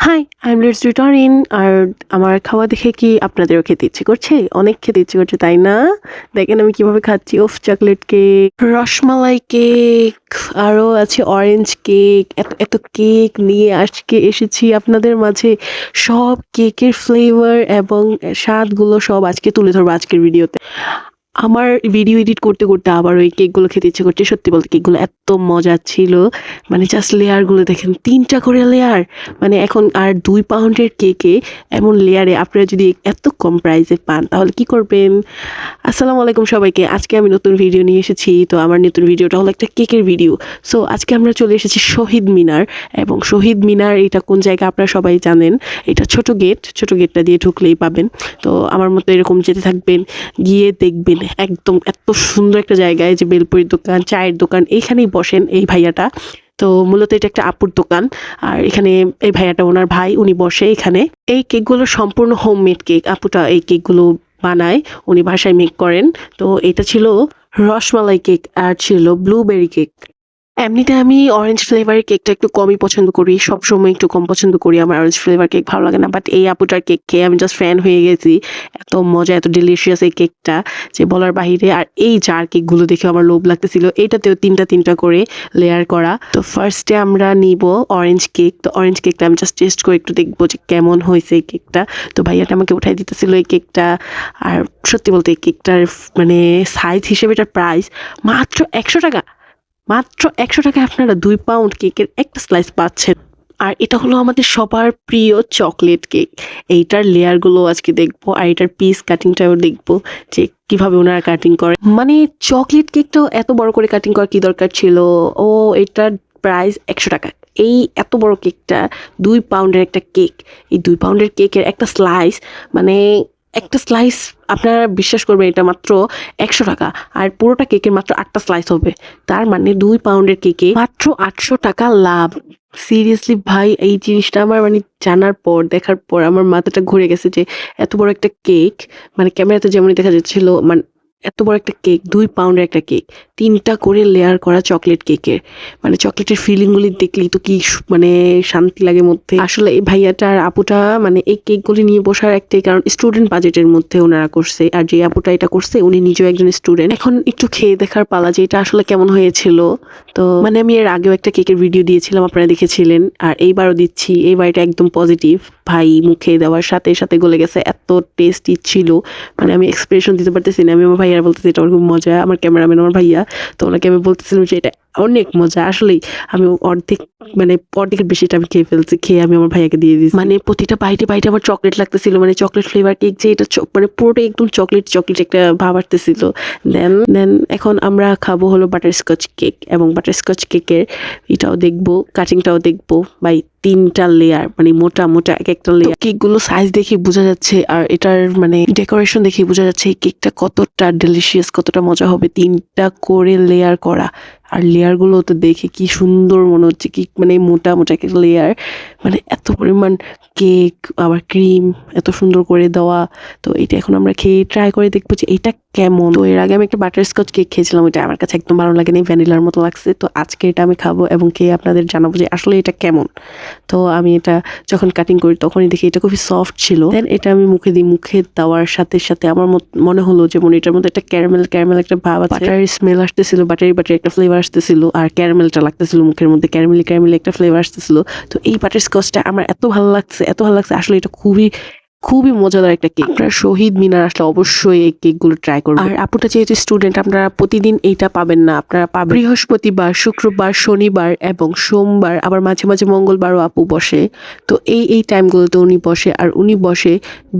High, I am let's return আর আমার খাওয়া দেখে কি আপনাদেরও খেতে ইচ্ছে করছে? অনেক খেতে ইচ্ছে করছে, তাই না? দেখেন আমি কিভাবে খাচ্ছি। উফ! চকলেট কেক, রসমালাই কেক, আরও আছে অরেঞ্জ কেক। এত এত কেক নিয়ে আজকে এসেছি আপনাদের মাঝে। সব কেকের ফ্লেভার এবং স্বাদগুলো সব আজকে তুলে ধরবো আজকের ভিডিওতে। আমার ভিডিও এডিট করতে করতে আবার ওই কেকগুলো খেতে ইচ্ছে করছে। সত্যি বলতে কেকগুলো এত মজা ছিল, মানে জাস্ট লেয়ারগুলো দেখেন, ৩টা করে লেয়ার। মানে এখন আর ২ পাউন্ডের কেকে এমন লেয়ারে আপনারা যদি এত কম প্রাইসে পান তাহলে কি করবেন? আসসালামু আলাইকুম সবাইকে। আজকে আমি নতুন ভিডিও নিয়ে এসেছি। তো আমার নতুন ভিডিওটা হলো একটা কেকের ভিডিও। সো আজকে আমরা চলে এসেছি শহীদ মিনার, এবং শহীদ মিনার এটা কোন জায়গা আপনারা সবাই জানেন। এটা ছোট গেটটা দিয়ে ঢুকলেই পাবেন। তো আমার মতো এরকম যেতে থাকবেন, গিয়ে দেখবেন একদম এত সুন্দর একটা জায়গায় যে বেলপুরির দোকান, চায়ের দোকান, এইখানেই বসেন এই ভাইয়াটা। তো মূলত এটা একটা আপুর দোকান, আর এখানে এই ভাইয়াটা ওনার ভাই, উনি বসে এখানে। এই কেকগুলো সম্পূর্ণ হোমমেড কেক। আপুটা এই কেকগুলো বানায়, উনি বাসায় মেক করেন। তো এটা ছিল রসমালাই কেক আর ছিল ব্লুবেরি কেক। এমনিতে আমি অরেঞ্জ ফ্লেভারের কেকটা একটু কমই পছন্দ করি, সবসময় একটু কম পছন্দ করি। আমার অরেঞ্জ ফ্লেভার কেক ভালো লাগে না, বাট এই আপুটার কেক খেয়ে আমি জাস্ট ফ্যান হয়ে গেছি। এত মজা, এত ডেলিশিয়াস এই কেকটা যে বলার বাহিরে। আর এই জার কেকগুলো দেখে আমার লোভ লাগতেছিল। এইটাতেও ৩টা করে লেয়ার করা। তো ফার্স্টে আমরা নিব অরেঞ্জ কেক। তো অরেঞ্জ কেকটা আমি জাস্ট টেস্ট করে একটু দেখবো যে কেমন হয়েছে এই কেকটা। তো ভাইয়াটা আমাকে উঠাই দিতেছিল এই কেকটা। আর সত্যি বলতে এই কেকটার মানে সাইজ হিসেবে এটার প্রাইস মাত্র ১০০ টাকা। মাত্র ১০০ টাকায় আপনারা ২ পাউন্ড কেকের একটা স্লাইস পাচ্ছেন। আর এটা হলো আমাদের সবার প্রিয় চকলেট কেক। এইটার লেয়ারগুলো আজকে দেখবো, আর এটার পিস কাটিংটাও দেখবো যে কিভাবে ওনারা কাটিং করে। মানে চকলেট কেকটাও এত বড় করে কাটিং করার কি দরকার ছিল? ও, এটার প্রাইস ১০০ টাকা। এই এত বড় কেকটা, ২ পাউন্ডের একটা কেক। এই ২ পাউন্ডের কেকের একটা স্লাইস, মানে একটা স্লাইস আপনারা বিশ্বাস করবেন এটা মাত্র ১০০ টাকা। আর পুরোটা কেকের মাত্র ৮টা স্লাইস হবে। তার মানে ২ পাউন্ডের কেকে মাত্র ৮০০ টাকা লাভ। সিরিয়াসলি ভাই, এই জিনিসটা আমার মানে জানার পর, দেখার পর আমার মাথাটা ঘুরে গেছে যে এত বড় একটা কেক, মানে ক্যামেরাতে যেমনই দেখা যাচ্ছিল, মানে এত বড় একটা কেক, ২ পাউন্ডের একটা কেক, ৩টা করে লেয়ার করা চকলেট কেকের। মানে চকলেটের ফিলিংগুলি দেখলেই তো কি মানে শান্তি লাগে মধ্যে। আসলে এই ভাইয়াটা আর আপুটা মানে এই কেকগুলি নিয়ে বসার একটাই কারণ, স্টুডেন্ট বাজেটের মধ্যে ওনারা করছে। আর যে আপুটা এটা করছে উনি নিজেও একজন স্টুডেন্ট। এখন একটু খেয়ে দেখার পালা যে এটা আসলে কেমন হয়েছিল। তো মানে আমি এর আগেও একটা কেকের ভিডিও দিয়েছিলাম, আপনারা দেখেছিলেন, আর এইবারও দিচ্ছি। এইবার এটা একদম পজিটিভ। ভাই মুখে দেওয়ার সাথে সাথে গলে গেছে, এত টেস্টি ছিল। মানে আমি এক্সপ্রেশন দিতে পারতেছি না। আমি আমার ভাইয়ার বলতেছি এটা আমার খুব মজা, আমার ক্যামেরাম্যান আমার ভাইয়া। তো ওনাকে আমি বলতেছিলাম যে এটা অনেক মজা। আসলেই আমি অর্ধেকের বেশিটা আমি খেয়ে ফেলছি। খেয়ে আমি আমার ভাইয়াকে দিয়ে দিয়েছি। মানে প্রতিটা বাইটে আমার চকলেট লাগতেছিল। মানে চকলেট ফ্লেভার কেক যে এটা, মানে পুরোটাই একদম চকলেট একটা ভাব আসতেছিল। দেন এখন আমরা খাবো হলো বাটারস্কচ কেক, এবং বাটারস্কচ কেকের এটাও দেখবো, কাটিংটাও দেখবো। বাই ৩টা লেয়ার, মানে মোটা এক একটা লেয়ার। কেকগুলো সাইজ দেখে বোঝা যাচ্ছে, আর এটার মানে ডেকোরেশন দেখে বোঝা যাচ্ছে এই কেকটা কতটা ডেলিশিয়াস, কতটা মজা হবে। ৩টা করে লেয়ার করা, আর লেয়ারগুলো তো দেখে কি সুন্দর মনে হচ্ছে, কি মানে মোটা একটা লেয়ার। মানে এত পরিমাণ কেক, আবার ক্রিম এত সুন্দর করে দেওয়া। তো এটা এখন আমরা খেয়ে ট্রাই করে দেখবো যে এটা কেমন। তো এর আগে আমি একটা বাটারস্কচ কেক খেয়েছিলাম, এটা আমার কাছে একদম ভালো লাগেনি, ভ্যানিলার মতো লাগছে। তো আজকে এটা আমি খাবো এবং খেয়ে আপনাদের জানাবো যে আসলে এটা কেমন। তো আমি এটা যখন কাটিং করি তখনই দেখি এটা খুবই সফট ছিল। দেন এটা আমি মুখে দিই, মুখে দেওয়ার সাথে সাথে আমার মনে হলো যেমন এটার মধ্যে একটা ক্যারামেল একটা ভাব আছে। বাটারের স্মেল আসতেছিল, বাটারি একটা ফ্লেভার আসতেছিল, আর ক্যারামেলটা লাগতেছিল মুখের মধ্যে, ক্যারামেলি একটা ফ্লেভার আসতেছিল। তো এই বাটারস্কচটা আমার এত ভালো লাগছে আসলে এটা খুবই মজাদার একটা কেক। আপনারা শহীদ মিনার আসলে অবশ্যই এই কেকগুলো ট্রাই করবেন। আর আপুটা যেহেতু স্টুডেন্ট, আপনারা প্রতিদিন এইটা পাবেন না, আপনারা পাবেন বৃহস্পতিবার, শুক্রবার, শনিবার এবং সোমবার, আবার মাঝে মাঝে মঙ্গলবারও আপু বসে। তো এই টাইমগুলোতে উনি বসে, আর উনি বসে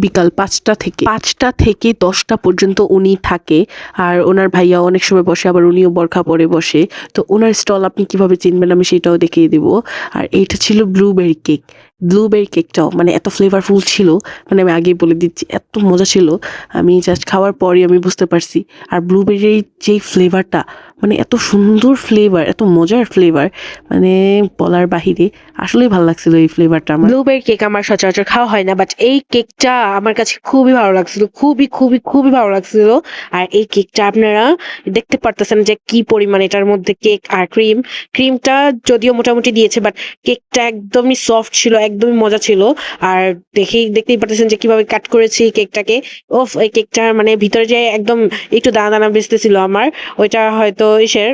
বিকাল 5টা থেকে 10টা পর্যন্ত উনি থাকে। আর ওনার ভাইয়া অনেক সময় বসে, আবার উনিও বরখা পরে বসে। তো ওনার স্টল আপনি কিভাবে চিনবেন আমি সেটাও দেখিয়ে দিব। আর এইটা ছিল ব্লুবেরি কেকটাও মানে এত ফ্লেভারফুল ছিল, মানে আমি আগেই বলে দিচ্ছি এত মজা ছিল। আমি জাস্ট খাওয়ার পরই আমি বুঝতে পারছি। আর ব্লুবেরির যেই ফ্লেভারটা, মানে এত সুন্দর ফ্লেভার, এত মজার ফ্লেভার, মানে বলার বাহিরে। আসলেই ভালো লাগছিল এই ফ্লেভারটা আমার। ব্লুবেরি কেক আমার সচরাচর খাওয়া হয় না, বাট এই কেকটা আমার কাছে খুবই ভালো লাগছিল, খুবই খুবই খুবই ভালো লাগছিল। আর এই কেকটা আপনারা দেখতে পারতেছেন যে কি পরিমাণ এটার মধ্যে কেক আর ক্রিমটা যদিও মোটামুটি দিয়েছে, বাট কেকটা একদমই সফট ছিল, একদমই মজা ছিল। আর দেখতেই পারতেছেন যে কিভাবে কাট করেছি কেকটাকে। ওফ, এই কেকটার মানে ভিতরে যে একদম একটু দানা দানা বেচতেছিল আমার, ওইটা হয়তো ইসের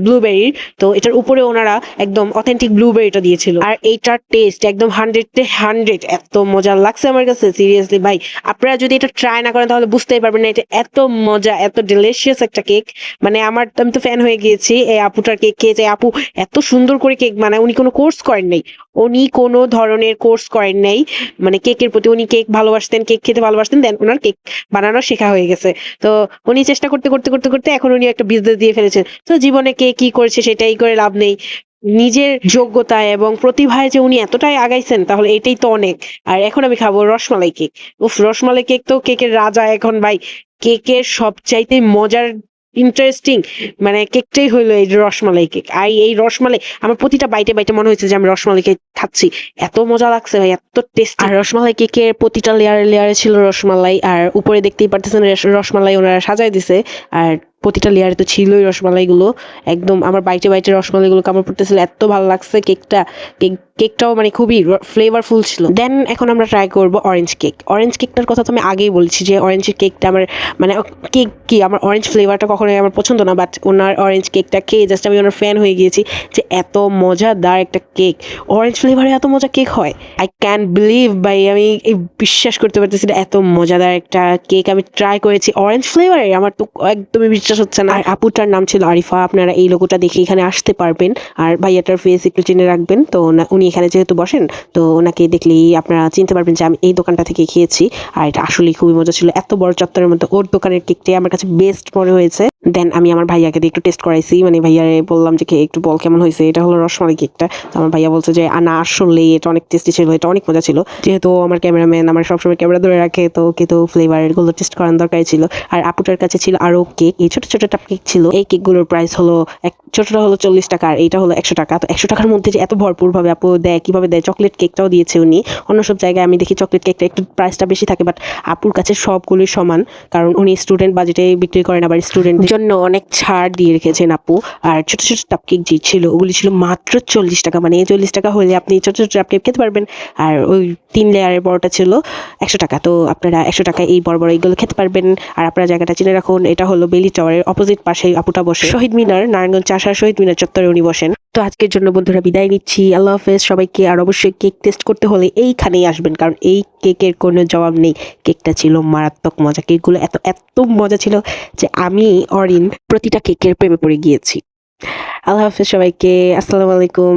ব্লুবেরির। তো এটার উপরে ওনারা একদম অথেন্টিক ব্লুবেরিটা দিয়েছিল। আর এইটার টেস্ট একদম 100-তে 100, এত মজা লাগছে আমার কাছে সিরিয়াসলি ভাই। আপনারা যদি এটা ট্রাই না করেন তাহলে বুঝতেই পারবেন না এটা এত মজা, এত ডিলিশিয়াস একটা কেক। মানে আমি তো ফ্যান হয়ে গিয়েছি এই আপুটার কেক খেয়ে। যে আপু এত সুন্দর করে কেক বানায়, উনি কোনো কোর্স করেন নাই, উনি কোনো ধরনের কোর্স করেন নাই। মানে কেকের প্রতি উনি কেক ভালোবাসতেন, কেক খেতে ভালোবাসতেন, দেন ওনার কেক বানানো শেখা হয়ে গেছে। তো উনি চেষ্টা করতে করতে করতে করতে এখন উনি একটা বিজনেস দিয়ে ফেলেছেন। তো জীবনে কে কি করেছে সেটাই করে লাভ নেই, নিজের যোগ্যতায় এবং প্রতিভায় যে উনি এতটাই আগাইছেন তাহলে এটাই তো অনেক। আর এখন আমি খাবো রসমালাই কেক। উফ, রসমালাই কেক তো কেকের রাজা এখন ভাই। কেকের সবচাইতে মজার ইন্টারেস্টিং মানে কেকটাই হইলো এই রসমালাই কেক। আর এই রসমালাই আমার প্রতিটা বাইটে বাইটে মনে হয়েছে যে আমি রসমালাই কেক খাচ্ছি, এত মজা লাগছে ভাই, এত টেস্ট। আর রসমালাই কেকের প্রতিটা লেয়ারে লেয়ারে ছিল রসমালাই, আর উপরে দেখতেই পারতেছেন রসমালাই ওনারা সাজাই দিছে। আর প্রতিটা লেয়ারে তো ছিলই রসমালাইগুলো, একদম আমার বাইটে বাইটে রসমালাইগুলো কামড় পড়তেছিল, এত ভালো লাগছে কেকটাও মানে খুবই ফ্লেভারফুল ছিল। দেন এখন আমরা ট্রাই করব অরেঞ্জ কেক। অরেঞ্জ কেকটার কথা তো আমি আগেই বলছি যে অরেঞ্জের কেকটা আমার মানে কেক কি আমার অরেঞ্জ ফ্লেভারটা কখনোই আমার পছন্দ না, বাট ওনার অরেঞ্জ কেকটা খেয়ে জাস্ট আমি ওনার ফ্যান হয়ে গিয়েছি যে এত মজাদার একটা কেক, অরেঞ্জ ফ্লেভারে এত মজা কেক হয়। আই ক্যান বিলিভ ভাই, আমি বিশ্বাস করতে পারতেছি না, এত মজাদার একটা কেক আমি ট্রাই করেছি অরেঞ্জ ফ্লেভারে, আমার তো একদমই বিশ্বাস হচ্ছে না। আর আপুটার নাম ছিল আরিফা, আপনারা এই লোগোটা দেখে এখানে আসতে পারবেন। আর ভাইয়াটার ফেস একটু চিনে রাখবেন, তো উনি এখানে যেহেতু বসেন তো ওনাকে দেখলেই আপনারা চিনতে পারবেন যে আমি এই দোকানটা থেকে খেয়েছি। আর এটা আসলেই খুবই মজা ছিল, এত বড় চত্বরের মধ্যে ওর দোকানের কেকটাই আমার কাছে বেস্ট মনে হয়েছে। দেন আমি আমার ভাইয়াকে দিয়ে একটু টেস্ট করাইছি, মানে ভাইয়ারে বললাম যে একটু বল কেমন হয়েছে। এটা হলো রসমালাই কেকটা। তো আমার ভাইয়া বলছে যে না আসলে এটা অনেক টেস্টি ছিল, এটা অনেক মজা ছিল। যেহেতু আমার ক্যামেরাম্যান আমার সবসময় ক্যামেরা ধরে রাখে, তো ওকে তো ফ্লেভারগুলো টেস্ট করার দরকার ছিল। আর আপুটার কাছে ছিল আরও কেক, এই ছোট ছোট টাপ কেক ছিল। এই কেকগুলোর প্রাইস হলো ছোটটা হলো 40 টাকা আর এইটা হলো 100 টাকা। তো 100 টাকার মধ্যে যে এত ভরপুরভাবে আপু দেয়, কিভাবে দেয়। চকলেট কেকটাও দিয়েছে উনি। অন্য সব জায়গায় আমি দেখি চকলেট কেকটা একটু প্রাইসটা বেশি থাকে, বাট আপুর কাছে সবগুলোই সমান, কারণ উনি স্টুডেন্ট বাজেটে বিক্রি করেন, আবার স্টুডেন্টের জন্য অনেক ছাড় দিয়ে রেখেছেন আপু। আর ছোট ছোট টাপ কেক যে ছিল ওগুলি ছিল মাত্র 40 টাকা, মানে 40 টাকা হলে আপনি ছোট ছোট টাপ কেক খেতে পারবেন। আর ওই 3 লেয়ারের বড়টা ছিল 100 টাকা। তো আপনারা 100 টাকায় এই বড় বড় এইগুলো খেতে পারবেন। আর আপনারা জায়গাটা চিনে রাখুন, এটা হলো বেলি টাওয়ারের অপোজিট পাশে আপুটা বসে, শহীদ মিনার, নারায়ণগঞ্জ চাষার শহীদ মিনার চত্বরে উনি বসেন। তো আজকের জন্য বন্ধুরা বিদায় নিচ্ছি, আল্লাহ হাফেজ সবাইকে। আর অবশ্যই কেক টেস্ট করতে হলে এইখানেই আসবেন, কারণ এই কেকের কোনো জবাব নেই। কেকটা ছিল মারাত্মক মজা, কেকগুলো এত এত মজা ছিল যে আমি অরিন প্রতিটা কেকের প্রেমে পড়ে গিয়েছি। আল্লাহ হাফেজ সবাইকে, আসসালামু আলাইকুম।